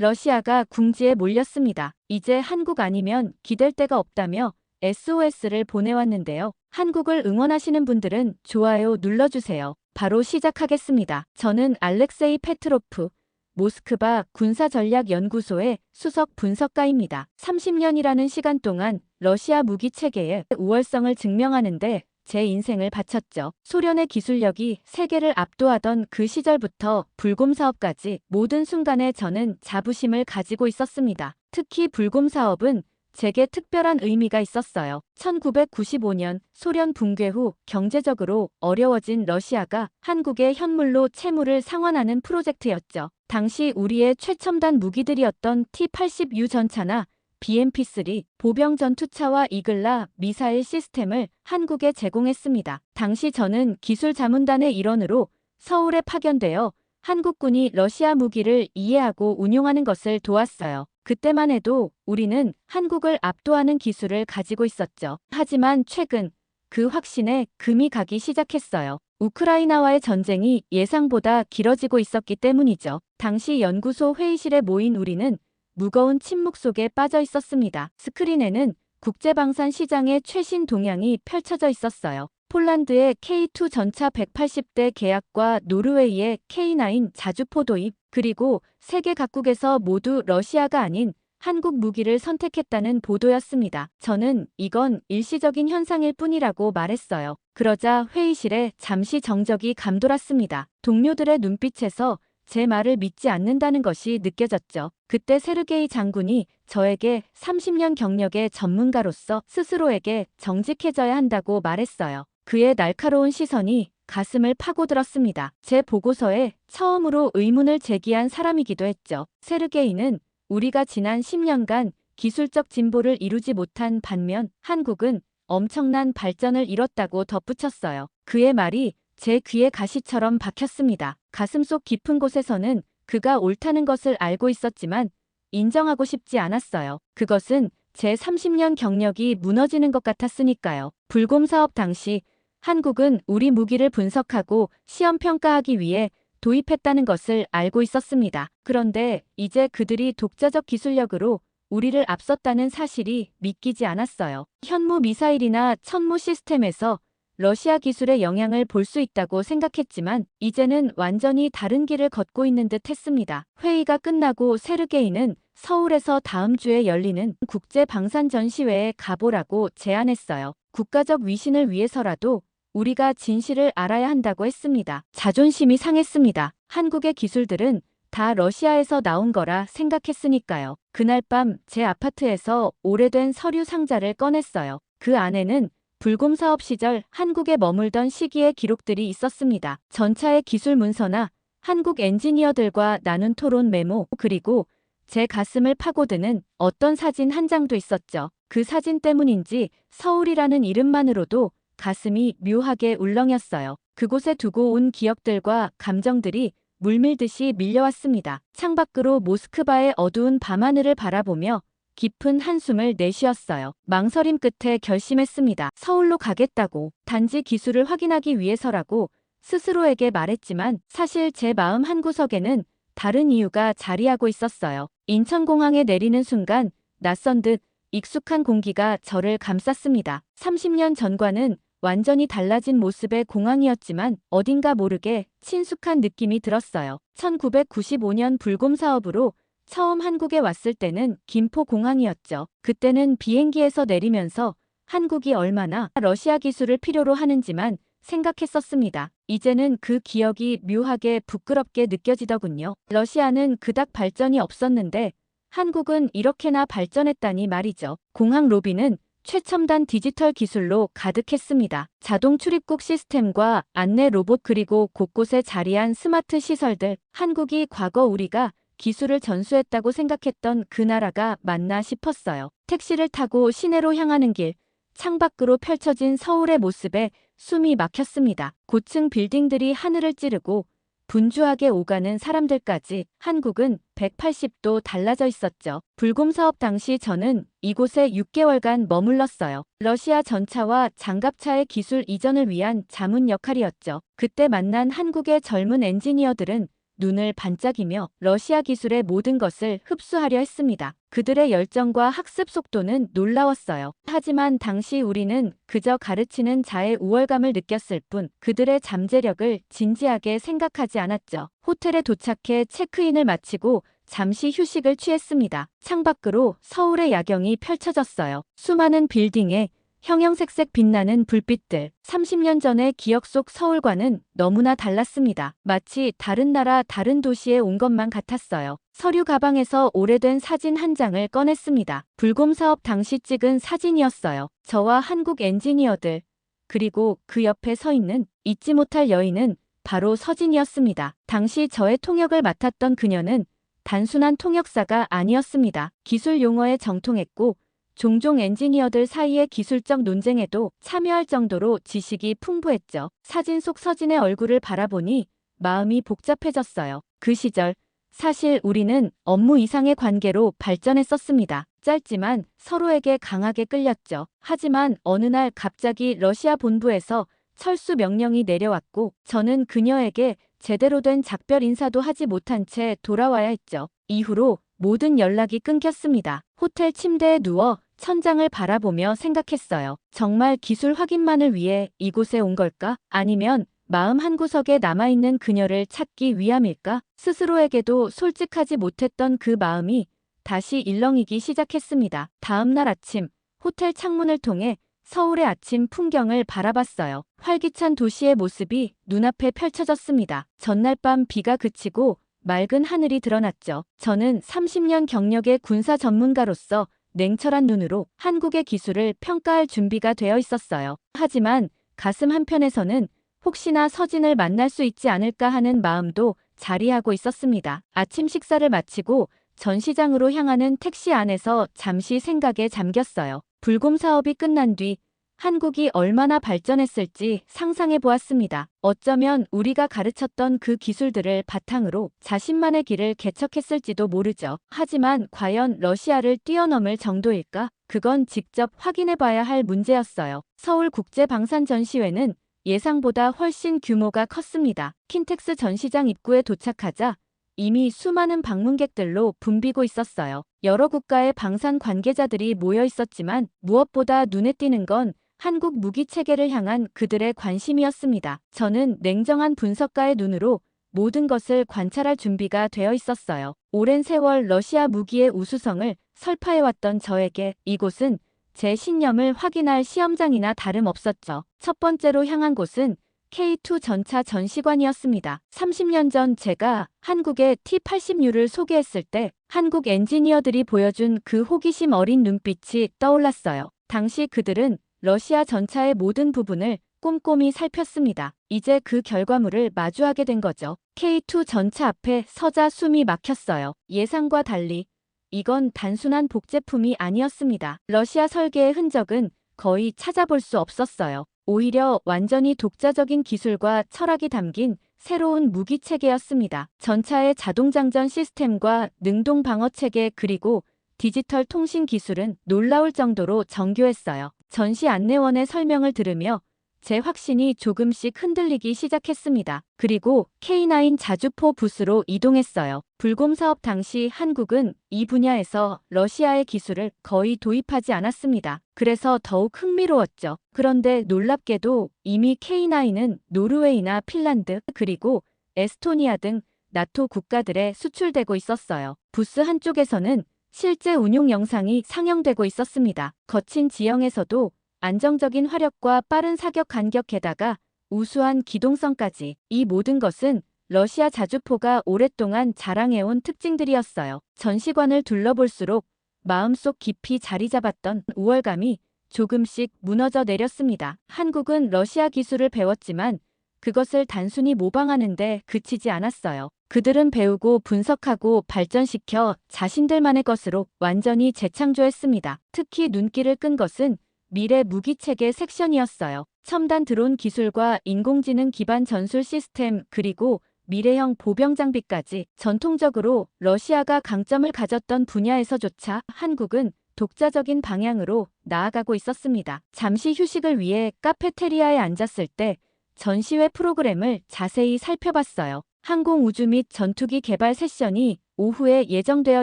러시아가 궁지에 몰렸습니다. 이제 한국 아니면 기댈 데가 없다며 SOS를 보내왔는데요. 한국을 응원하시는 분들은 좋아요 눌러주세요. 바로 시작하겠습니다. 저는 알렉세이 페트로프, 모스크바 군사전략연구소의 수석 분석가입니다. 30년이라는 시간 동안 러시아 무기 체계의 우월성을 증명하는데 제 인생을 바쳤죠. 소련의 기술력이 세계를 압도하던 그 시절부터 불곰 사업까지 모든 순간에 저는 자부심을 가지고 있었습니다. 특히 불곰 사업은 제게 특별한 의미가 있었어요. 1995년 소련 붕괴 후 경제적으로 어려워진 러시아가 한국의 현물로 채무를 상환하는 프로젝트였죠. 당시 우리의 최첨단 무기들이었던 T-80U 전차나 BMP-3 보병 전투차와 이글라 미사일 시스템을 한국에 제공했습니다. 당시 저는 기술 자문단의 일원으로 서울에 파견되어 한국군이 러시아 무기를 이해하고 운용하는 것을 도왔어요. 그때만 해도 우리는 한국을 압도하는 기술을 가지고 있었죠. 하지만 최근 그 확신에 금이 가기 시작했어요. 우크라이나와의 전쟁이 예상보다 길어지고 있었기 때문이죠. 당시 연구소 회의실에 모인 우리는 무거운 침묵 속에 빠져 있었습니다. 스크린에는 국제방산 시장의 최신 동향이 펼쳐져 있었어요. 폴란드의 K2 전차 180대 계약과 노르웨이의 K9 자주포 도입, 그리고 세계 각국에서 모두 러시아가 아닌 한국 무기를 선택했다는 보도였습니다. 저는 이건 일시적인 현상일 뿐이라고 말했어요. 그러자 회의실에 잠시 정적이 감돌았습니다. 동료들의 눈빛에서 제 말을 믿지 않는다는 것이 느껴졌죠. 그때 세르게이 장군이 저에게 30년 경력의 전문가로서 스스로에게 정직해져야 한다고 말했어요. 그의 날카로운 시선이 가슴을 파고들었습니다. 제 보고서에 처음으로 의문을 제기한 사람이기도 했죠. 세르게이는 우리가 지난 10년간 기술적 진보를 이루지 못한 반면 한국은 엄청난 발전을 이뤘다고 덧붙였어요. 그의 말이 제 귀에 가시처럼 박혔습니다. 가슴속 깊은 곳에서는 그가 옳다는 것을 알고 있었지만 인정하고 싶지 않았어요. 그것은 제 30년 경력이 무너지는 것 같았으니까요. 불곰 사업 당시 한국은 우리 무기를 분석하고 시험 평가하기 위해 도입했다는 것을 알고 있었습니다. 그런데 이제 그들이 독자적 기술력으로 우리를 앞섰다는 사실이 믿기지 않았어요. 현무 미사일이나 천무 시스템에서 러시아 기술의 영향을 볼 수 있다고 생각했지만 이제는 완전히 다른 길을 걷고 있는 듯 했습니다. 회의가 끝나고 세르게이는 서울에서 다음 주에 열리는 국제방산전시회에 가보라고 제안했어요. 국가적 위신을 위해서라도 우리가 진실을 알아야 한다고 했습니다. 자존심이 상했습니다. 한국의 기술들은 다 러시아에서 나온 거라 생각했으니까요. 그날 밤 제 아파트에서 오래된 서류 상자를 꺼냈어요. 그 안에는 불곰 사업 시절 한국에 머물던 시기의 기록들이 있었습니다. 전차의 기술 문서나 한국 엔지니어들과 나눈 토론 메모, 그리고 제 가슴을 파고드는 어떤 사진 한 장도 있었죠. 그 사진 때문인지 서울이라는 이름만으로도 가슴이 묘하게 울렁였어요. 그곳에 두고 온 기억들과 감정들이 물밀듯이 밀려왔습니다. 창밖으로 모스크바의 어두운 밤하늘을 바라보며 깊은 한숨을 내쉬었어요. 망설임 끝에 결심했습니다. 서울로 가겠다고. 단지 기술을 확인하기 위해서라고 스스로에게 말했지만 사실 제 마음 한구석에는 다른 이유가 자리하고 있었어요. 인천공항에 내리는 순간 낯선 듯 익숙한 공기가 저를 감쌌습니다. 30년 전과는 완전히 달라진 모습의 공항이었지만 어딘가 모르게 친숙한 느낌이 들었어요. 1995년 불곰 사업으로 처음 한국에 왔을 때는 김포공항이었죠. 그때는 비행기에서 내리면서 한국이 얼마나 러시아 기술을 필요로 하는지만 생각했었습니다. 이제는 그 기억이 묘하게 부끄럽게 느껴지더군요. 러시아는 그닥 발전이 없었는데 한국은 이렇게나 발전했다니 말이죠. 공항 로비는 최첨단 디지털 기술로 가득했습니다. 자동 출입국 시스템과 안내 로봇, 그리고 곳곳에 자리한 스마트 시설들. 한국이 과거 우리가 기술을 전수했다고 생각했던 그 나라가 맞나 싶었어요. 택시를 타고 시내로 향하는 길, 창밖으로 펼쳐진 서울의 모습에 숨이 막혔습니다. 고층 빌딩들이 하늘을 찌르고 분주하게 오가는 사람들까지 한국은 180도 달라져 있었죠. 불곰 사업 당시 저는 이곳에 6개월간 머물렀어요. 러시아 전차와 장갑차의 기술 이전을 위한 자문 역할이었죠. 그때 만난 한국의 젊은 엔지니어들은 눈을 반짝이며 러시아 기술의 모든 것을 흡수하려 했습니다. 그들의 열정과 학습 속도는 놀라웠어요. 하지만 당시 우리는 그저 가르치는 자의 우월감을 느꼈을 뿐 그들의 잠재력을 진지하게 생각하지 않았죠. 호텔에 도착해 체크인을 마치고 잠시 휴식을 취했습니다. 창밖으로 서울의 야경이 펼쳐졌어요. 수많은 빌딩에 형형색색 빛나는 불빛들. 30년 전의 기억 속 서울과는 너무나 달랐습니다. 마치 다른 나라 다른 도시에 온 것만 같았어요. 서류 가방에서 오래된 사진 한 장을 꺼냈습니다. 불곰 사업 당시 찍은 사진이었어요. 저와 한국 엔지니어들, 그리고 그 옆에 서 있는 잊지 못할 여인은 바로 서진이었습니다. 당시 저의 통역을 맡았던 그녀는 단순한 통역사가 아니었습니다. 기술 용어에 정통했고 종종 엔지니어들 사이의 기술적 논쟁에도 참여할 정도로 지식이 풍부했죠. 사진 속 서진의 얼굴을 바라보니 마음이 복잡해졌어요. 그 시절 사실 우리는 업무 이상의 관계로 발전했었습니다. 짧지만 서로에게 강하게 끌렸죠. 하지만 어느 날 갑자기 러시아 본부에서 철수 명령이 내려왔고 저는 그녀에게 제대로 된 작별 인사도 하지 못한 채 돌아와야 했죠. 이후로 모든 연락이 끊겼습니다. 호텔 침대에 누워 천장을 바라보며 생각했어요. 정말 기술 확인만을 위해 이곳에 온 걸까? 아니면 마음 한구석에 남아있는 그녀를 찾기 위함일까? 스스로에게도 솔직하지 못했던 그 마음이 다시 일렁이기 시작했습니다. 다음 날 아침, 호텔 창문을 통해 서울의 아침 풍경을 바라봤어요. 활기찬 도시의 모습이 눈앞에 펼쳐졌습니다. 전날 밤 비가 그치고 맑은 하늘이 드러났죠. 저는 30년 경력의 군사 전문가로서 냉철한 눈으로 한국의 기술을 평가할 준비가 되어 있었어요. 하지만 가슴 한편에서는 혹시나 서진을 만날 수 있지 않을까 하는 마음도 자리하고 있었습니다. 아침 식사를 마치고 전시장으로 향하는 택시 안에서 잠시 생각에 잠겼어요. 불곰 사업이 끝난 뒤 한국이 얼마나 발전했을지 상상해 보았습니다. 어쩌면 우리가 가르쳤던 그 기술들을 바탕으로 자신만의 길을 개척했을지도 모르죠. 하지만 과연 러시아를 뛰어넘을 정도일까? 그건 직접 확인해 봐야 할 문제였어요. 서울국제방산전시회는 예상보다 훨씬 규모가 컸습니다. 킨텍스 전시장 입구에 도착하자 이미 수많은 방문객들로 붐비고 있었어요. 여러 국가의 방산 관계자들이 모여 있었지만 무엇보다 눈에 띄는 건 한국 무기 체계를 향한 그들의 관심이었습니다. 저는 냉정한 분석가의 눈으로 모든 것을 관찰할 준비가 되어 있었어요. 오랜 세월 러시아 무기의 우수성을 설파해왔던 저에게 이곳은 제 신념을 확인할 시험장이나 다름없었죠. 첫 번째로 향한 곳은 K2 전차 전시관이었습니다. 30년 전 제가 한국의 T-80U를 소개했을 때 한국 엔지니어들이 보여준 그 호기심 어린 눈빛이 떠올랐어요. 당시 그들은 러시아 전차의 모든 부분을 꼼꼼히 살폈습니다. 이제 그 결과물을 마주하게 된 거죠. K2 전차 앞에 서자 숨이 막혔어요. 예상과 달리 이건 단순한 복제품이 아니었습니다. 러시아 설계의 흔적은 거의 찾아볼 수 없었어요. 오히려 완전히 독자적인 기술과 철학이 담긴 새로운 무기 체계였습니다. 전차의 자동장전 시스템과 능동 방어 체계 그리고 디지털 통신 기술은 놀라울 정도로 정교했어요. 전시 안내원의 설명을 들으며 제 확신이 조금씩 흔들리기 시작했습니다. 그리고 K9 자주포 부스로 이동했어요. 불곰 사업 당시 한국은 이 분야에서 러시아의 기술을 거의 도입하지 않았습니다. 그래서 더욱 흥미로웠죠. 그런데 놀랍게도 이미 K9은 노르웨이나 핀란드 그리고 에스토니아 등 나토 국가들에 수출되고 있었어요. 부스 한쪽에서는 실제 운용 영상이 상영되고 있었습니다. 거친 지형에서도 안정적인 화력과 빠른 사격 간격에다가 우수한 기동성까지 이 모든 것은 러시아 자주포가 오랫동안 자랑해온 특징들이었어요. 전시관을 둘러볼수록 마음속 깊이 자리 잡았던 우월감이 조금씩 무너져 내렸습니다. 한국은 러시아 기술을 배웠지만 그것을 단순히 모방하는 데 그치지 않았어요. 그들은 배우고 분석하고 발전시켜 자신들만의 것으로 완전히 재창조했습니다. 특히 눈길을 끈 것은 미래 무기체계 섹션이었어요. 첨단 드론 기술과 인공지능 기반 전술 시스템 그리고 미래형 보병 장비까지 전통적으로 러시아가 강점을 가졌던 분야에서조차 한국은 독자적인 방향으로 나아가고 있었습니다. 잠시 휴식을 위해 카페테리아에 앉았을 때 전시회 프로그램을 자세히 살펴봤어요. 항공우주 및 전투기 개발 세션이 오후에 예정되어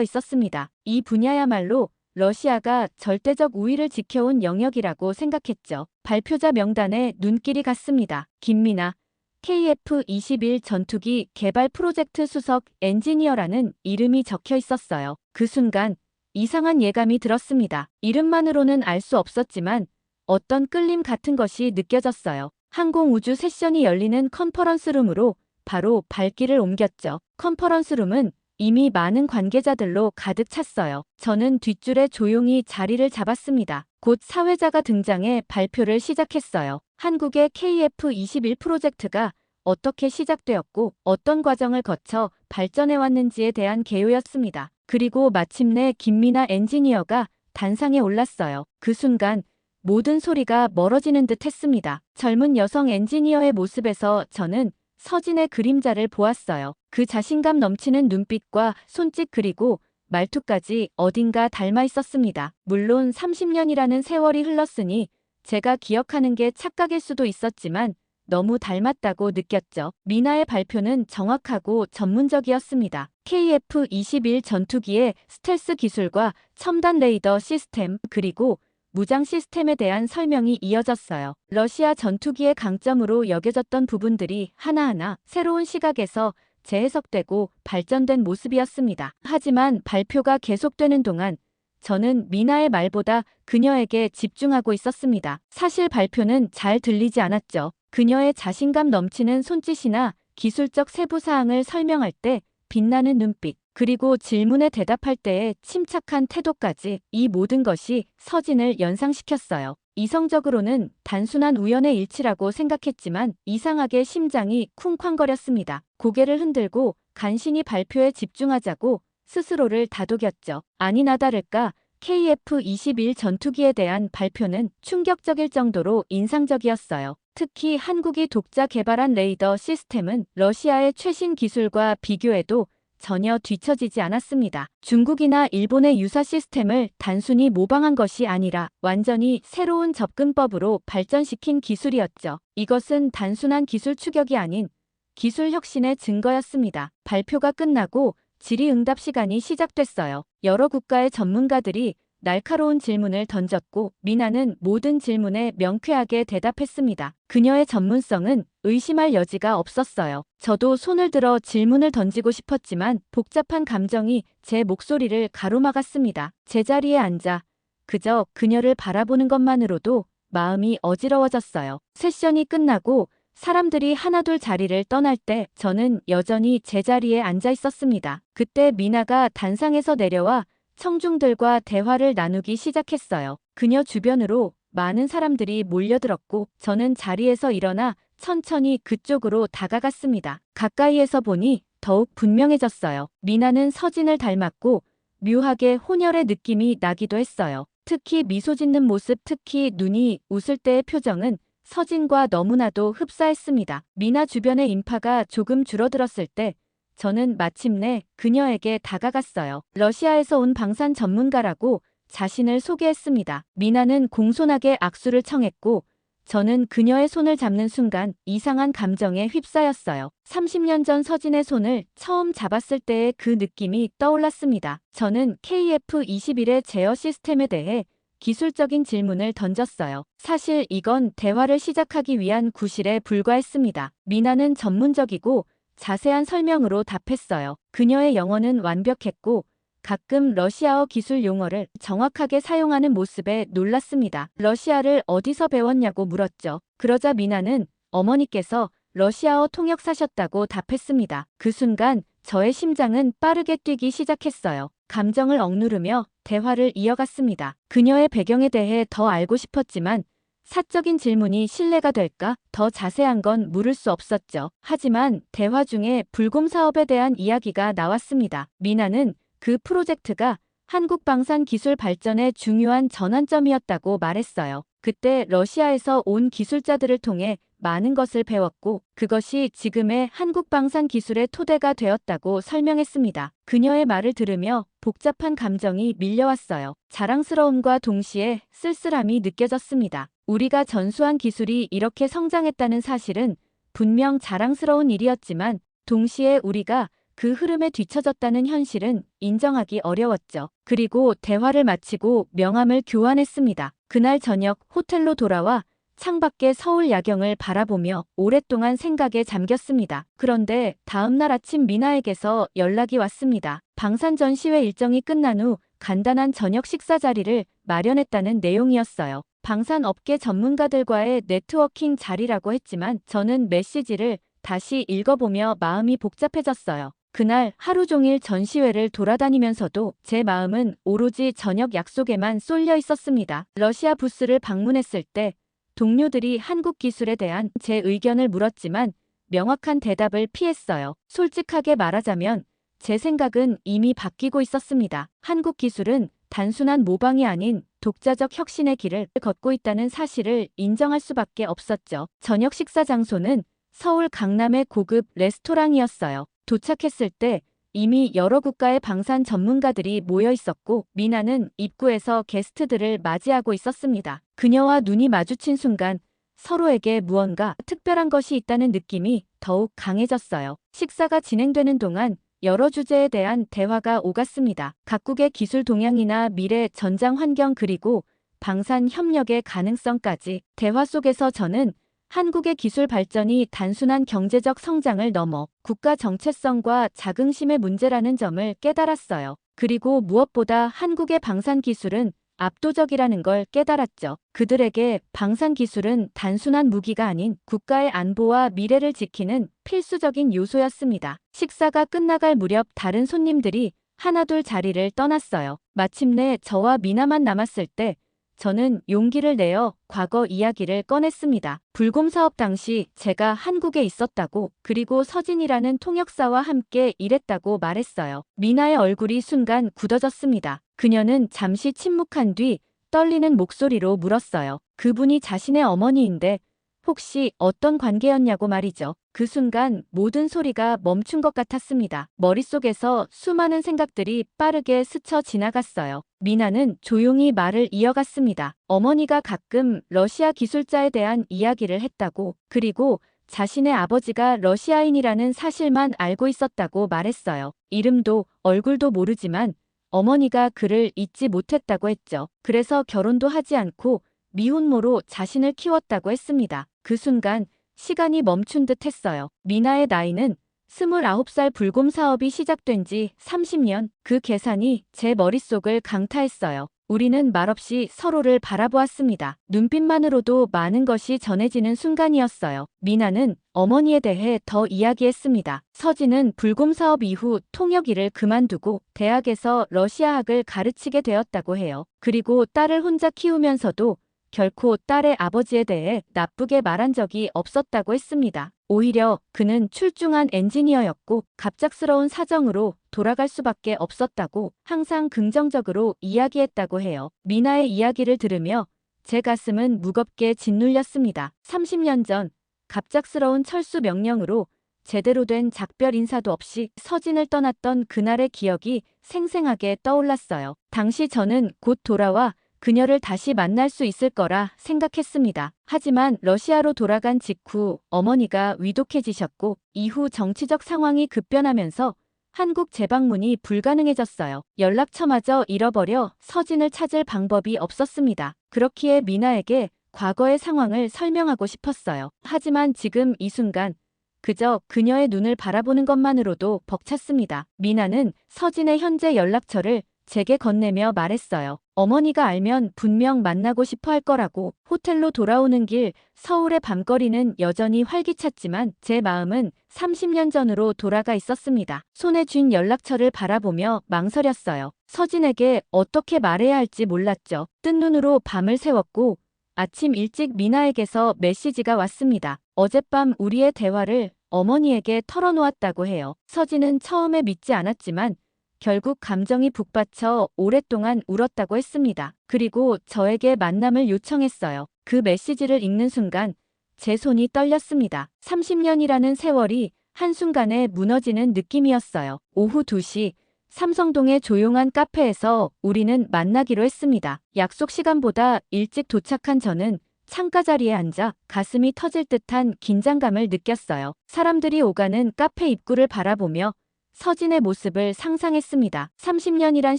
있었습니다. 이 분야야말로 러시아가 절대적 우위를 지켜온 영역이라고 생각했죠. 발표자 명단에 눈길이 갔습니다. 김미나 KF-21 전투기 개발 프로젝트 수석 엔지니어라는 이름이 적혀 있었어요. 그 순간 이상한 예감이 들었습니다. 이름만으로는 알 수 없었지만 어떤 끌림 같은 것이 느껴졌어요. 항공우주 세션이 열리는 컨퍼런스룸으로 바로 발길을 옮겼죠. 컨퍼런스룸은 이미 많은 관계자들로 가득 찼어요. 저는 뒷줄에 조용히 자리를 잡았습니다. 곧 사회자가 등장해 발표를 시작했어요. 한국의 KF-21 프로젝트가 어떻게 시작되었고 어떤 과정을 거쳐 발전해왔는지에 대한 개요였습니다. 그리고 마침내 김미나 엔지니어가 단상에 올랐어요. 그 순간 모든 소리가 멀어지는 듯 했습니다. 젊은 여성 엔지니어의 모습에서 저는 서진의 그림자를 보았어요. 그 자신감 넘치는 눈빛과 손짓 그리고 말투까지 어딘가 닮아 있었습니다. 물론 30년이라는 세월이 흘렀으니 제가 기억하는 게 착각일 수도 있었지만 너무 닮았다고 느꼈죠. 미나의 발표는 정확하고 전문적이었습니다. KF-21 전투기의 스텔스 기술과 첨단 레이더 시스템 그리고 무장 시스템에 대한 설명이 이어졌어요. 러시아 전투기의 강점으로 여겨졌던 부분들이 하나하나 새로운 시각에서 재해석되고 발전된 모습이었습니다. 하지만 발표가 계속되는 동안 저는 미나의 말보다 그녀에게 집중하고 있었습니다. 사실 발표는 잘 들리지 않았죠. 그녀의 자신감 넘치는 손짓이나 기술적 세부사항을 설명할 때 빛나는 눈빛, 그리고 질문에 대답할 때의 침착한 태도까지 이 모든 것이 서진을 연상시켰어요. 이성적으로는 단순한 우연의 일치라고 생각했지만 이상하게 심장이 쿵쾅거렸습니다. 고개를 흔들고 간신히 발표에 집중하자고 스스로를 다독였죠. 아니나 다를까 KF-21 전투기에 대한 발표는 충격적일 정도로 인상적이었어요. 특히 한국이 독자 개발한 레이더 시스템은 러시아의 최신 기술과 비교해도 전혀 뒤처지지 않았습니다. 중국이나 일본의 유사 시스템을 단순히 모방한 것이 아니라 완전히 새로운 접근법으로 발전시킨 기술이었죠. 이것은 단순한 기술 추격이 아닌 기술 혁신의 증거였습니다. 발표가 끝나고 질의응답 시간이 시작됐어요. 여러 국가의 전문가들이 날카로운 질문을 던졌고 미나는 모든 질문에 명쾌하게 대답했습니다. 그녀의 전문성은 의심할 여지가 없었어요. 저도 손을 들어 질문을 던지고 싶었지만 복잡한 감정이 제 목소리를 가로막았습니다. 제자리에 앉아 그저 그녀를 바라보는 것만으로도 마음이 어지러워졌어요. 세션이 끝나고 사람들이 하나둘 자리를 떠날 때 저는 여전히 제자리에 앉아 있었습니다. 그때 미나가 단상에서 내려와 청중들과 대화를 나누기 시작했어요. 그녀 주변으로 많은 사람들이 몰려들었고 저는 자리에서 일어나 천천히 그쪽으로 다가갔습니다. 가까이에서 보니 더욱 분명해졌어요. 미나는 서진을 닮았고 묘하게 혼혈의 느낌이 나기도 했어요. 특히 미소 짓는 모습, 특히 눈이 웃을 때의 표정은 서진과 너무나도 흡사했습니다. 미나 주변의 인파가 조금 줄어들었을 때 저는 마침내 그녀에게 다가갔어요. 러시아에서 온 방산 전문가라고 자신을 소개했습니다. 미나는 공손하게 악수를 청했고 저는 그녀의 손을 잡는 순간 이상한 감정에 휩싸였어요. 30년 전 서진의 손을 처음 잡았을 때의 그 느낌이 떠올랐습니다. 저는 KF-21의 제어 시스템에 대해 기술적인 질문을 던졌어요. 사실 이건 대화를 시작하기 위한 구실에 불과했습니다. 미나는 전문적이고 자세한 설명으로 답했어요. 그녀의 영어는 완벽했고 가끔 러시아어 기술 용어를 정확하게 사용하는 모습에 놀랐습니다. 러시아를 어디서 배웠냐고 물었죠. 그러자 미나는 어머니께서 러시아어 통역사셨다고 답했습니다. 그 순간 저의 심장은 빠르게 뛰기 시작했어요. 감정을 억누르며 대화를 이어갔습니다. 그녀의 배경에 대해 더 알고 싶었지만 사적인 질문이 신뢰가 될까? 더 자세한 건 물을 수 없었죠. 하지만 대화 중에 불곰 사업에 대한 이야기가 나왔습니다. 미나는 그 프로젝트가 한국 방산 기술 발전의 중요한 전환점이었다고 말했어요. 그때 러시아에서 온 기술자들을 통해 많은 것을 배웠고 그것이 지금의 한국 방산 기술의 토대가 되었다고 설명했습니다. 그녀의 말을 들으며 복잡한 감정이 밀려왔어요. 자랑스러움과 동시에 쓸쓸함이 느껴졌습니다. 우리가 전수한 기술이 이렇게 성장했다는 사실은 분명 자랑스러운 일이었지만 동시에 우리가 그 흐름에 뒤처졌다는 현실은 인정하기 어려웠죠. 그리고 대화를 마치고 명함을 교환했습니다. 그날 저녁 호텔로 돌아와 창밖의 서울 야경을 바라보며 오랫동안 생각에 잠겼습니다. 그런데 다음날 아침 미나에게서 연락이 왔습니다. 방산 전시회 일정이 끝난 후 간단한 저녁 식사 자리를 마련했다는 내용이었어요. 방산업계 전문가들과의 네트워킹 자리라고 했지만 저는 메시지를 다시 읽어보며 마음이 복잡해졌어요. 그날 하루 종일 전시회를 돌아다니면서도 제 마음은 오로지 저녁 약속에만 쏠려 있었습니다. 러시아 부스를 방문했을 때 동료들이 한국 기술에 대한 제 의견을 물었지만 명확한 대답을 피했어요. 솔직하게 말하자면 제 생각은 이미 바뀌고 있었습니다. 한국 기술은 단순한 모방이 아닌 독자적 혁신의 길을 걷고 있다는 사실을 인정할 수밖에 없었죠. 저녁 식사 장소는 서울 강남의 고급 레스토랑이었어요. 도착했을 때 이미 여러 국가의 방산 전문가들이 모여 있었고 미나는 입구에서 게스트들을 맞이하고 있었습니다. 그녀와 눈이 마주친 순간 서로에게 무언가 특별한 것이 있다는 느낌이 더욱 강해졌어요. 식사가 진행되는 동안 여러 주제에 대한 대화가 오갔습니다. 각국의 기술 동향이나 미래 전장 환경 그리고 방산 협력의 가능성까지 대화 속에서 저는 한국의 기술 발전이 단순한 경제적 성장을 넘어 국가 정체성과 자긍심의 문제라는 점을 깨달았어요. 그리고 무엇보다 한국의 방산 기술은 압도적이라는 걸 깨달았죠. 그들에게 방산 기술은 단순한 무기가 아닌 국가의 안보와 미래를 지키는 필수적인 요소였습니다. 식사가 끝나갈 무렵 다른 손님들이 하나둘 자리를 떠났어요. 마침내 저와 미나만 남았을 때 저는 용기를 내어 과거 이야기를 꺼냈습니다. 불곰 사업 당시 제가 한국에 있었다고 그리고 서진이라는 통역사와 함께 일했다고 말했어요. 미나의 얼굴이 순간 굳어졌습니다. 그녀는 잠시 침묵한 뒤 떨리는 목소리로 물었어요. 그분이 자신의 어머니인데 혹시 어떤 관계였냐고 말이죠. 그 순간 모든 소리가 멈춘 것 같았습니다. 머릿속에서 수많은 생각들이 빠르게 스쳐 지나갔어요. 미나는 조용히 말을 이어갔습니다. 어머니가 가끔 러시아 기술자에 대한 이야기를 했다고, 그리고 자신의 아버지가 러시아인이라는 사실만 알고 있었다고 말했어요. 이름도 얼굴도 모르지만 어머니가 그를 잊지 못했다고 했죠. 그래서 결혼도 하지 않고 미혼모로 자신을 키웠다고 했습니다. 그 순간 시간이 멈춘 듯 했어요. 미나의 나이는 29살. 불곰 사업이 시작된 지 30년. 그 계산이 제 머릿속을 강타했어요. 우리는 말없이 서로를 바라보았습니다. 눈빛만으로도 많은 것이 전해지는 순간이었어요. 미나는 어머니에 대해 더 이야기했습니다. 서진은 불곰 사업 이후 통역 일을 그만두고 대학에서 러시아학을 가르치게 되었다고 해요. 그리고 딸을 혼자 키우면서도 결코 딸의 아버지에 대해 나쁘게 말한 적이 없었다고 했습니다. 오히려 그는 출중한 엔지니어였고 갑작스러운 사정으로 돌아갈 수밖에 없었다고 항상 긍정적으로 이야기했다고 해요. 미나의 이야기를 들으며 제 가슴은 무겁게 짓눌렸습니다. 30년 전 갑작스러운 철수 명령으로 제대로 된 작별 인사도 없이 서진을 떠났던 그날의 기억이 생생하게 떠올랐어요. 당시 저는 곧 돌아와 그녀를 다시 만날 수 있을 거라 생각했습니다. 하지만 러시아로 돌아간 직후 어머니가 위독해지셨고 이후 정치적 상황이 급변하면서 한국 재방문이 불가능해졌어요. 연락처마저 잃어버려 서진을 찾을 방법이 없었습니다. 그렇기에 미나에게 과거의 상황을 설명하고 싶었어요. 하지만 지금 이 순간 그저 그녀의 눈을 바라보는 것만으로도 벅찼습니다. 미나는 서진의 현재 연락처를 제게 건네며 말했어요. 어머니가 알면 분명 만나고 싶어 할 거라고. 호텔로 돌아오는 길 서울의 밤거리는 여전히 활기찼지만 제 마음은 30년 전으로 돌아가 있었습니다. 손에 쥔 연락처를 바라보며 망설였어요. 서진에게 어떻게 말해야 할지 몰랐죠. 뜬 눈으로 밤을 새웠고 아침 일찍 미나에게서 메시지가 왔습니다. 어젯밤 우리의 대화를 어머니에게 털어놓았다고 해요. 서진은 처음에 믿지 않았지만 결국 감정이 북받쳐 오랫동안 울었다고 했습니다. 그리고 저에게 만남을 요청했어요. 그 메시지를 읽는 순간 제 손이 떨렸습니다. 30년이라는 세월이 한순간에 무너지는 느낌이었어요. 오후 2시 삼성동의 조용한 카페에서 우리는 만나기로 했습니다. 약속 시간보다 일찍 도착한 저는 창가 자리에 앉아 가슴이 터질 듯한 긴장감을 느꼈어요. 사람들이 오가는 카페 입구를 바라보며 서진의 모습을 상상했습니다. 30년이란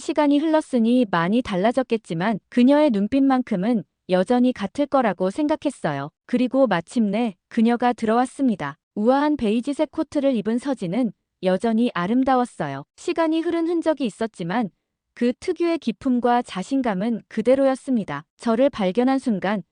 시간이 흘렀으니 많이 달라졌겠지만 그녀의 눈빛만큼은 여전히 같을 거라고 생각했어요. 그리고 마침내 그녀가 들어왔습니다. 우아한 베이지색 코트를 입은 서진은 여전히 아름다웠어요. 시간이 흐른 흔적이 있었지만 그 특유의 기품과 자신감은 그대로였습니다. 저를 발견한 순간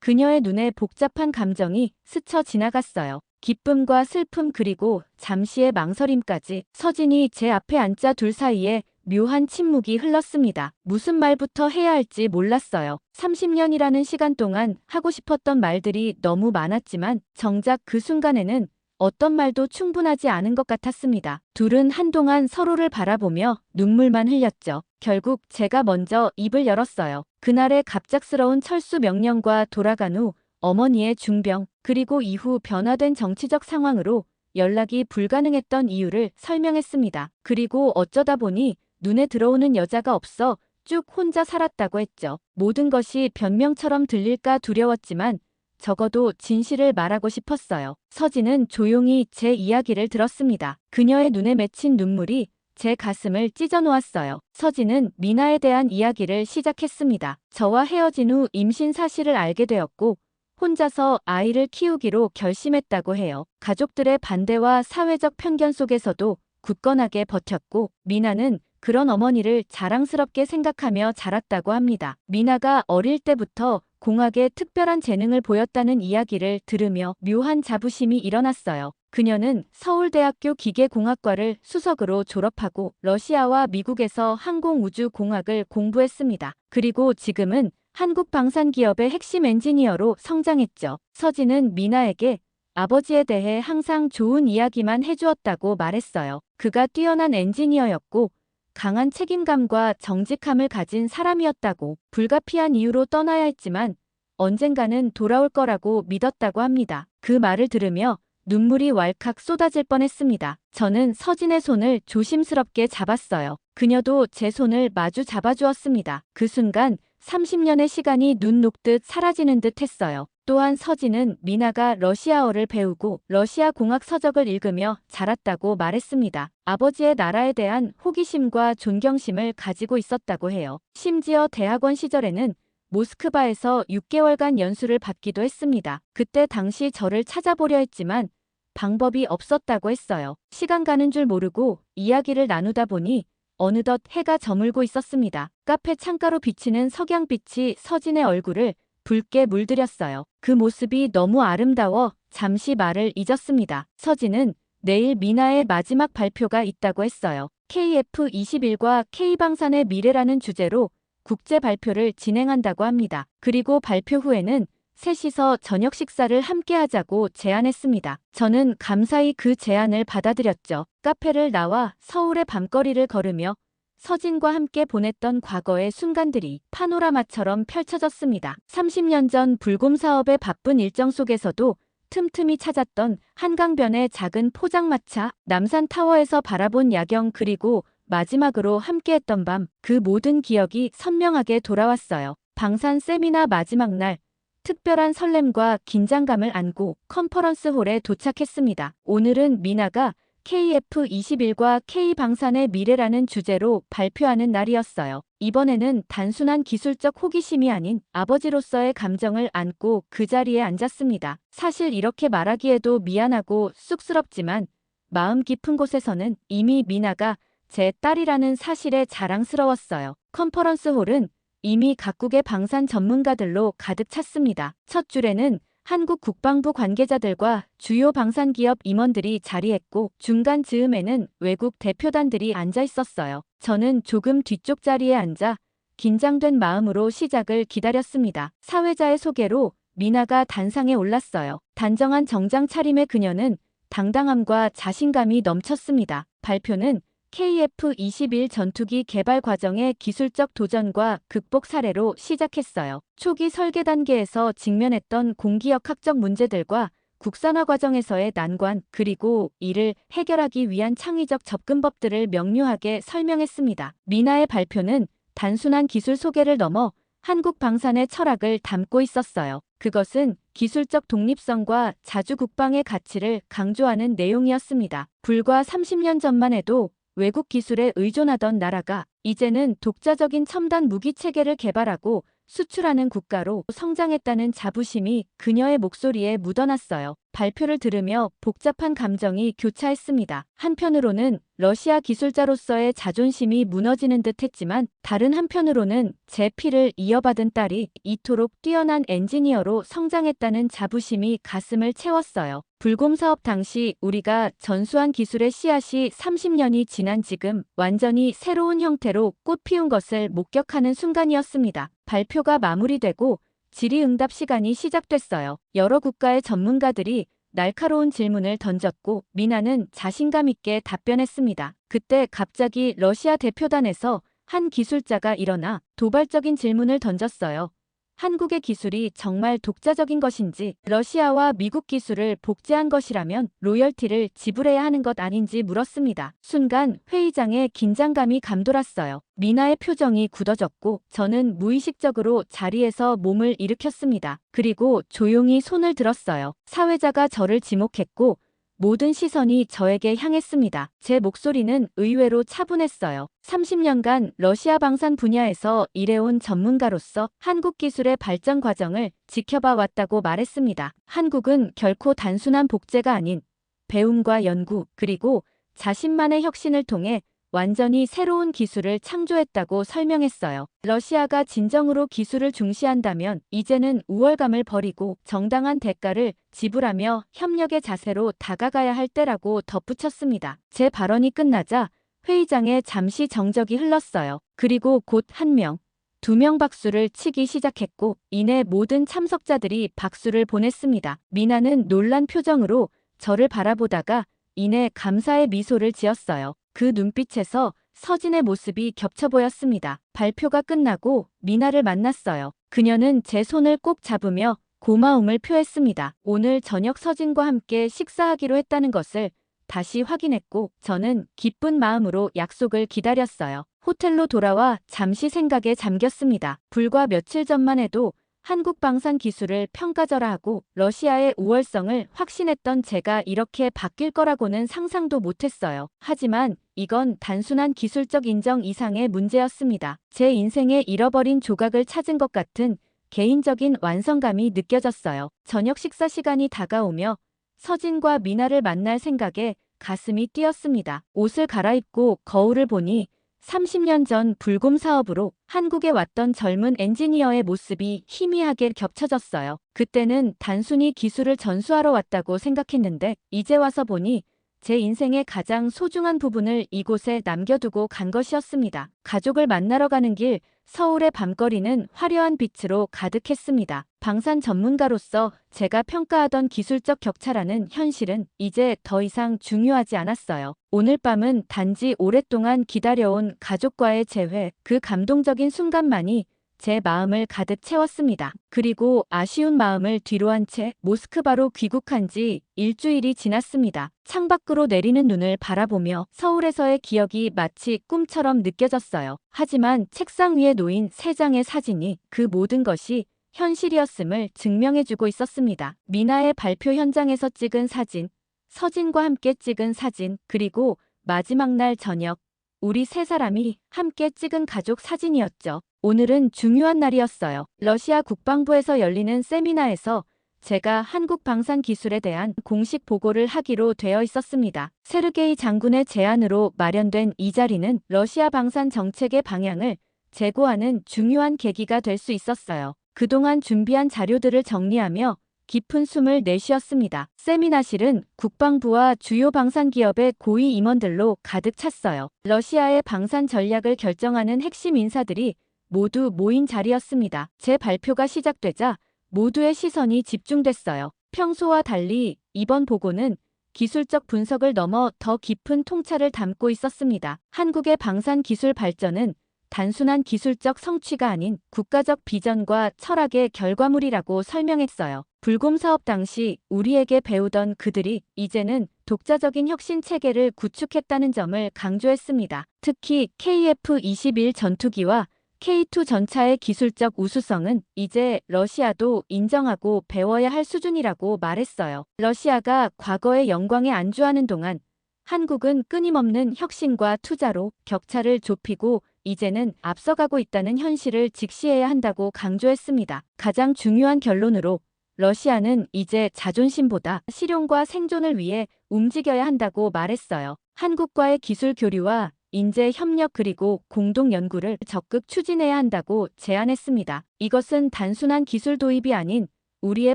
그녀의 눈에 복잡한 감정이 스쳐 지나갔어요. 기쁨과 슬픔 그리고 잠시의 망설임까지. 서진이 제 앞에 앉자 둘 사이에 묘한 침묵이 흘렀습니다. 무슨 말부터 해야 할지 몰랐어요. 30년이라는 시간 동안 하고 싶었던 말들이 너무 많았지만 정작 그 순간에는 어떤 말도 충분하지 않은 것 같았습니다. 둘은 한동안 서로를 바라보며 눈물만 흘렸죠. 결국 제가 먼저 입을 열었어요. 그날의 갑작스러운 철수 명령과 돌아간 후 어머니의 중병, 그리고 이후 변화된 정치적 상황으로 연락이 불가능했던 이유를 설명했습니다. 그리고 어쩌다 보니 눈에 들어오는 여자가 없어 쭉 혼자 살았다고 했죠. 모든 것이 변명처럼 들릴까 두려웠지만 적어도 진실을 말하고 싶었어요. 서진은 조용히 제 이야기를 들었습니다. 그녀의 눈에 맺힌 눈물이 제 가슴을 찢어놓았어요. 서진은 미나에 대한 이야기를 시작했습니다. 저와 헤어진 후 임신 사실을 알게 되었고 혼자서 아이를 키우기로 결심했다고 해요. 가족들의 반대와 사회적 편견 속에서도 굳건하게 버텼고 미나는 그런 어머니를 자랑스럽게 생각하며 자랐다고 합니다. 미나가 어릴 때부터 공학에 특별한 재능을 보였다는 이야기를 들으며 묘한 자부심이 일어났어요. 그녀는 서울대학교 기계공학과를 수석으로 졸업하고 러시아와 미국에서 항공우주공학을 공부했습니다. 그리고 지금은 한국 방산기업의 핵심 엔지니어로 성장했죠. 서진은 미나에게 아버지에 대해 항상 좋은 이야기만 해주었다고 말했어요. 그가 뛰어난 엔지니어였고 강한 책임감과 정직함을 가진 사람이었다고, 불가피한 이유로 떠나야 했지만 언젠가는 돌아올 거라고 믿었다고 합니다. 그 말을 들으며 눈물이 왈칵 쏟아질 뻔했습니다. 저는 서진의 손을 조심스럽게 잡았어요. 그녀도 제 손을 마주 잡아주었습니다. 그 순간 30년의 시간이 눈 녹듯 사라지는 듯 했어요. 또한 서진은 미나가 러시아어를 배우고 러시아 공학 서적을 읽으며 자랐다고 말했습니다. 아버지의 나라에 대한 호기심과 존경심을 가지고 있었다고 해요. 심지어 대학원 시절에는 모스크바에서 6개월간 연수를 받기도 했습니다. 그때 당시 저를 찾아보려 했지만 방법이 없었다고 했어요. 시간 가는 줄 모르고 이야기를 나누다 보니 어느덧 해가 저물고 있었습니다. 카페 창가로 비치는 석양빛이 서진의 얼굴을 붉게 물들였어요. 그 모습이 너무 아름다워 잠시 말을 잊었습니다. 서진은 내일 미나의 마지막 발표가 있다고 했어요. KF-21과 K방산의 미래라는 주제로 국제 발표를 진행한다고 합니다. 그리고 발표 후에는 셋이서 저녁 식사를 함께 하자고 제안했습니다. 저는 감사히 그 제안을 받아들였죠. 카페를 나와 서울의 밤거리를 걸으며 서진과 함께 보냈던 과거의 순간들이 파노라마처럼 펼쳐졌습니다. 30년 전 불곰 사업의 바쁜 일정 속에서도 틈틈이 찾았던 한강변의 작은 포장마차, 남산타워에서 바라본 야경, 그리고 마지막으로 함께했던 밤, 그 모든 기억이 선명하게 돌아왔어요. 방산 세미나 마지막 날, 특별한 설렘과 긴장감을 안고 컨퍼런스홀에 도착했습니다. 오늘은 미나가 KF-21과 K방산의 미래라는 주제로 발표하는 날이었어요. 이번에는 단순한 기술적 호기심이 아닌 아버지로서의 감정을 안고 그 자리에 앉았습니다. 사실 이렇게 말하기에도 미안하고 쑥스럽지만 마음 깊은 곳에서는 이미 미나가 제 딸이라는 사실에 자랑스러웠어요. 컨퍼런스홀은 이미 각국의 방산 전문가들로 가득 찼습니다. 첫 줄에는 한국 국방부 관계자들과 주요 방산기업 임원들이 자리했고 중간 즈음에는 외국 대표단들이 앉아 있었어요. 저는 조금 뒤쪽 자리에 앉아 긴장된 마음으로 시작을 기다렸습니다. 사회자의 소개로 미나가 단상에 올랐어요. 단정한 정장 차림의 그녀는 당당함과 자신감이 넘쳤습니다. 발표는 KF-21 전투기 개발 과정의 기술적 도전과 극복 사례로 시작했어요. 초기 설계 단계에서 직면했던 공기역학적 문제들과 국산화 과정에서의 난관, 그리고 이를 해결하기 위한 창의적 접근법들을 명료하게 설명했습니다. 미나의 발표는 단순한 기술 소개를 넘어 한국 방산의 철학을 담고 있었어요. 그것은 기술적 독립성과 자주 국방의 가치를 강조하는 내용이었습니다. 불과 30년 전만 해도 외국 기술에 의존하던 나라가 이제는 독자적인 첨단 무기 체계를 개발하고 수출하는 국가로 성장했다는 자부심이 그녀의 목소리에 묻어났어요. 발표를 들으며 복잡한 감정이 교차했습니다. 한편으로는 러시아 기술자로서의 자존심이 무너지는 듯 했지만 다른 한편으로는 제 피를 이어받은 딸이 이토록 뛰어난 엔지니어로 성장했다는 자부심이 가슴을 채웠어요. 불곰 사업 당시 우리가 전수한 기술의 씨앗이 30년이 지난 지금 완전히 새로운 형태로 꽃 피운 것을 목격하는 순간이었습니다. 발표가 마무리되고 질의응답 시간이 시작됐어요. 여러 국가의 전문가들이 날카로운 질문을 던졌고 미나는 자신감 있게 답변했습니다. 그때 갑자기 러시아 대표단에서 한 기술자가 일어나 도발적인 질문을 던졌어요. 한국의 기술이 정말 독자적인 것인지, 러시아와 미국 기술을 복제한 것이라면 로열티를 지불해야 하는 것 아닌지 물었습니다. 순간 회의장에 긴장감이 감돌았어요. 미나의 표정이 굳어졌고 저는 무의식적으로 자리에서 몸을 일으켰습니다. 그리고 조용히 손을 들었어요. 사회자가 저를 지목했고 모든 시선이 저에게 향했습니다. 제 목소리는 의외로 차분했어요. 30년간 러시아 방산 분야에서 일해온 전문가로서 한국 기술의 발전 과정을 지켜봐 왔다고 말했습니다. 한국은 결코 단순한 복제가 아닌 배움과 연구 그리고 자신만의 혁신을 통해 완전히 새로운 기술을 창조했다고 설명했어요. 러시아가 진정으로 기술을 중시한다면 이제는 우월감을 버리고 정당한 대가를 지불하며 협력의 자세로 다가가야 할 때라고 덧붙였습니다. 제 발언이 끝나자 회의장에 잠시 정적이 흘렀어요. 그리고 곧 한 명, 두 명 박수를 치기 시작했고 이내 모든 참석자들이 박수를 보냈습니다. 미나는 놀란 표정으로 저를 바라보다가 이내 감사의 미소를 지었어요. 그 눈빛에서 서진의 모습이 겹쳐 보였습니다. 발표가 끝나고 미나를 만났어요. 그녀는 제 손을 꼭 잡으며 고마움을 표했습니다. 오늘 저녁 서진과 함께 식사하기로 했다는 것을 다시 확인했고 저는 기쁜 마음으로 약속을 기다렸어요. 호텔로 돌아와 잠시 생각에 잠겼습니다. 불과 며칠 전만 해도 한국 방산 기술을 평가절하하고 러시아의 우월성을 확신했던 제가 이렇게 바뀔 거라고는 상상도 못했어요. 하지만 이건 단순한 기술적 인정 이상의 문제였습니다. 제 인생의 잃어버린 조각을 찾은 것 같은 개인적인 완성감이 느껴졌어요. 저녁 식사 시간이 다가오며 서진과 미나를 만날 생각에 가슴이 뛰었습니다. 옷을 갈아입고 거울을 보니 30년 전 불곰 사업으로 한국에 왔던 젊은 엔지니어의 모습이 희미하게 겹쳐졌어요. 그때는 단순히 기술을 전수하러 왔다고 생각했는데 이제 와서 보니 제 인생의 가장 소중한 부분을 이곳에 남겨두고 간 것이었습니다. 가족을 만나러 가는 길 서울의 밤거리는 화려한 빛으로 가득했습니다. 방산 전문가로서 제가 평가하던 기술적 격차라는 현실은 이제 더 이상 중요하지 않았어요. 오늘 밤은 단지 오랫동안 기다려온 가족과의 재회, 그 감동적인 순간만이 제 마음을 가득 채웠습니다. 그리고 아쉬운 마음을 뒤로한 채 모스크바로 귀국한 지 일주일이 지났습니다. 창밖으로 내리는 눈을 바라보며 서울에서의 기억이 마치 꿈처럼 느껴졌어요. 하지만 책상 위에 놓인 세 장의 사진이 그 모든 것이 현실이었음을 증명해주고 있었습니다. 미나의 발표 현장에서 찍은 사진, 서진과 함께 찍은 사진, 그리고 마지막 날 저녁, 우리 세 사람이 함께 찍은 가족 사진이었죠. 오늘은 중요한 날이었어요. 러시아 국방부에서 열리는 세미나에서 제가 한국 방산 기술에 대한 공식 보고를 하기로 되어 있었습니다. 세르게이 장군의 제안으로 마련된 이 자리는 러시아 방산 정책의 방향을 재고하는 중요한 계기가 될 수 있었어요. 그동안 준비한 자료들을 정리하며 깊은 숨을 내쉬었습니다. 세미나실은 국방부와 주요 방산 기업의 고위 임원들로 가득 찼어요. 러시아의 방산 전략을 결정하는 핵심 인사들이 모두 모인 자리였습니다. 제 발표가 시작되자 모두의 시선이 집중됐어요. 평소와 달리 이번 보고는 기술적 분석을 넘어 더 깊은 통찰을 담고 있었습니다. 한국의 방산 기술 발전은 단순한 기술적 성취가 아닌 국가적 비전과 철학의 결과물이라고 설명했어요. 불곰 사업 당시 우리에게 배우던 그들이 이제는 독자적인 혁신 체계를 구축했다는 점을 강조했습니다. 특히 KF-21 전투기와 K2 전차의 기술적 우수성은 이제 러시아도 인정하고 배워야 할 수준이라고 말했어요. 러시아가 과거의 영광에 안주하는 동안 한국은 끊임없는 혁신과 투자로 격차를 좁히고 이제는 앞서가고 있다는 현실을 직시해야 한다고 강조했습니다. 가장 중요한 결론으로 러시아는 이제 자존심보다 실용과 생존을 위해 움직여야 한다고 말했어요. 한국과의 기술 교류와 인재 협력 그리고 공동 연구를 적극 추진해야 한다고 제안했습니다. 이것은 단순한 기술 도입이 아닌 우리의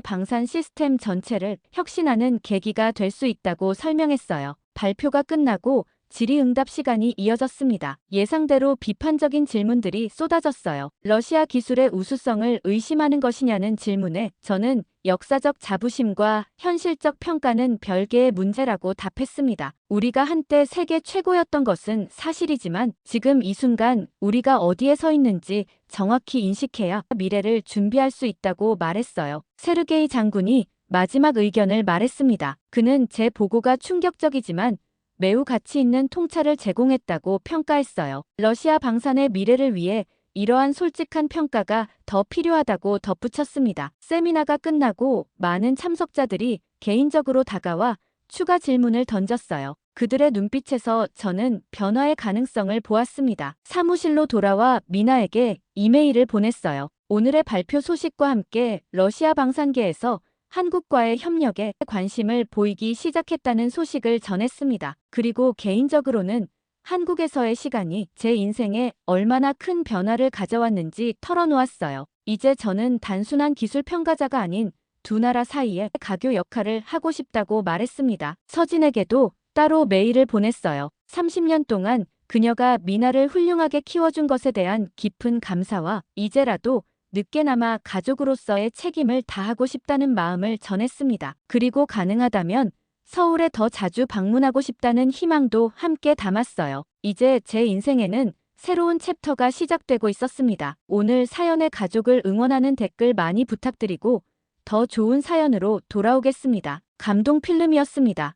방산 시스템 전체를 혁신하는 계기가 될 수 있다고 설명했어요. 발표가 끝나고 질의응답 시간이 이어졌습니다. 예상대로 비판적인 질문들이 쏟아졌어요. 러시아 기술의 우수성을 의심하는 것이냐는 질문에 저는 역사적 자부심과 현실적 평가는 별개의 문제라고 답했습니다. 우리가 한때 세계 최고였던 것은 사실이지만 지금 이 순간 우리가 어디에 서 있는지 정확히 인식해야 미래를 준비할 수 있다고 말했어요. 세르게이 장군이 마지막 의견을 말했습니다. 그는 제 보고가 충격적이지만 매우 가치 있는 통찰을 제공했다고 평가했어요. 러시아 방산의 미래를 위해 이러한 솔직한 평가가 더 필요하다고 덧붙였습니다. 세미나가 끝나고 많은 참석자들이 개인적으로 다가와 추가 질문을 던졌어요. 그들의 눈빛에서 저는 변화의 가능성을 보았습니다. 사무실로 돌아와 미나에게 이메일을 보냈어요. 오늘의 발표 소식과 함께 러시아 방산계에서 한국과의 협력에 관심을 보이기 시작했다는 소식을 전했습니다. 그리고 개인적으로는 한국에서의 시간이 제 인생에 얼마나 큰 변화를 가져왔는지 털어놓았어요. 이제 저는 단순한 기술 평가자가 아닌 두 나라 사이의 가교 역할을 하고 싶다고 말했습니다. 서진에게도 따로 메일을 보냈어요. 30년 동안 그녀가 미나를 훌륭하게 키워준 것에 대한 깊은 감사와 이제라도 늦게나마 가족으로서의 책임을 다하고 싶다는 마음을 전했습니다. 그리고 가능하다면 서울에 더 자주 방문하고 싶다는 희망도 함께 담았어요. 이제 제 인생에는 새로운 챕터가 시작되고 있었습니다. 오늘 사연의 가족을 응원하는 댓글 많이 부탁드리고 더 좋은 사연으로 돌아오겠습니다. 감동 필름이었습니다.